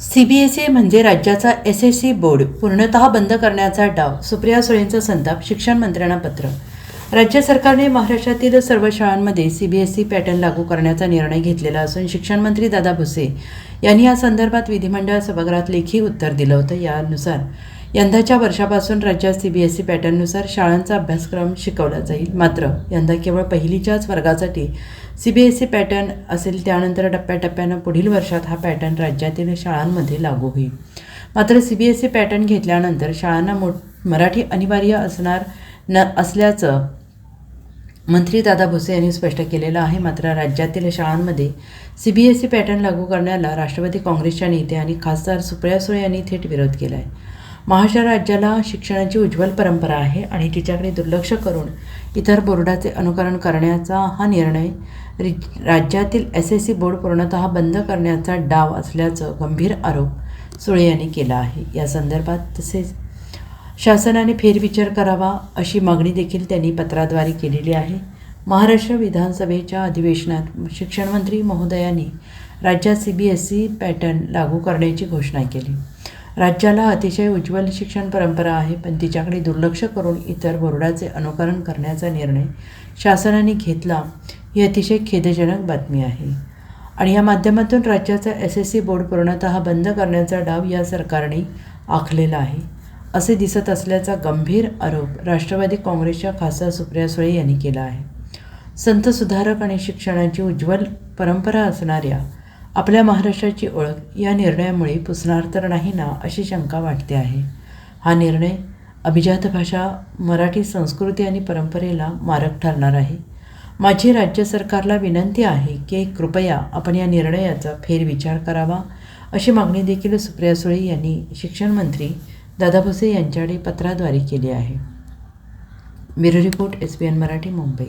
CBSE म्हणजे राज्याचा SSC board पूर्णतः बंद करण्याचा डाव. सुप्रिया सुळेंचा संताप. शिक्षण मंत्र्यांना पत्र. राज्य सरकारने महाराष्ट्रातील सर्व शाळांमध्ये सीबीएसई पॅटर्न लागू करण्याचा निर्णय घेतलेला असून शिक्षण मंत्री दादा भुसे यांनी या संदर्भात विधिमंडळ सभागृहात लेखी उत्तर दिलं होतं. यानुसार यंदाच्या वर्षापासून राज्यात सीबीएसई पॅटर्ननुसार शाळांचा अभ्यासक्रम शिकवला जाईल. मात्र यंदा केवळ पहिलीच्याच वर्गासाठी सीबीएसई पॅटर्न असेल. त्यानंतर टप्प्याटप्प्यानं पुढील वर्षात हा पॅटर्न राज्यातील शाळांमध्ये लागू होईल. मात्र सीबीएसई पॅटर्न घेतल्यानंतर शाळांना मराठी अनिवार्य असल्याचं मंत्री दादा भुसे यांनी स्पष्ट केलेलं आहे. मात्र राज्यातील शाळांमध्ये सीबीएसई पॅटर्न लागू करण्याला राष्ट्रवादी काँग्रेसच्या नेते आणि खासदार सुप्रिया सुळे यांनी थेट विरोध केला आहे. महाराष्ट्र राज्याला शिक्षणाची उज्ज्वल परंपरा आहे आणि तिच्याकडे दुर्लक्ष करून इतर बोर्डाचे अनुकरण करण्याचा हा निर्णय राज्यातील एसएससी बोर्ड पूर्णतः बंद करण्याचा डाव असल्याचं गंभीर आरोप सुळे यांनी केला आहे. या संदर्भात तसेच शासनाने फेरविचार करावा अशी मागणी देखील त्यांनी पत्राद्वारे केलेली आहे. महाराष्ट्र विधानसभेच्या अधिवेशनात शिक्षणमंत्री महोदयांनी राज्यात सीबीएसई पॅटर्न लागू करण्याची घोषणा केली. राज्याला अतिशय उज्ज्वल शिक्षण परंपरा आहे, पण तिच्याकडे दुर्लक्ष करून इतर बोर्डाचे अनुकरण करण्याचा निर्णय शासनाने घेतला ही अतिशय खेदजनक बातमी आहे. आणि या माध्यमातून राज्याचा एसएससी बोर्ड पूर्णतः बंद करण्याचा डाव या सरकारने आखलेला आहे असे दिसत असल्याचा गंभीर आरोप राष्ट्रवादी काँग्रेसच्या खासदार सुप्रिया सुळे यांनी केला आहे. संत सुधारक आणि शिक्षणाची उज्ज्वल परंपरा असणाऱ्या आपल्या महाराष्ट्राची ओळख या निर्णयामुळे पुसणार तर नाही ना, अशी शंका वाटते आहे. हा निर्णय अभिजात भाषा, मराठी संस्कृती आणि परंपरेला मारक ठरणार आहे. माझी राज्य सरकारला विनंती आहे की कृपया आपण या निर्णयाचा फेरविचार करावा अशी मागणी देखील सुप्रिया सुळे यांनी शिक्षण मंत्री दादा भुसे यांच्याकडे पत्राद्वारे केली आहे. Bureau report, SBN Marathi, Mumbai.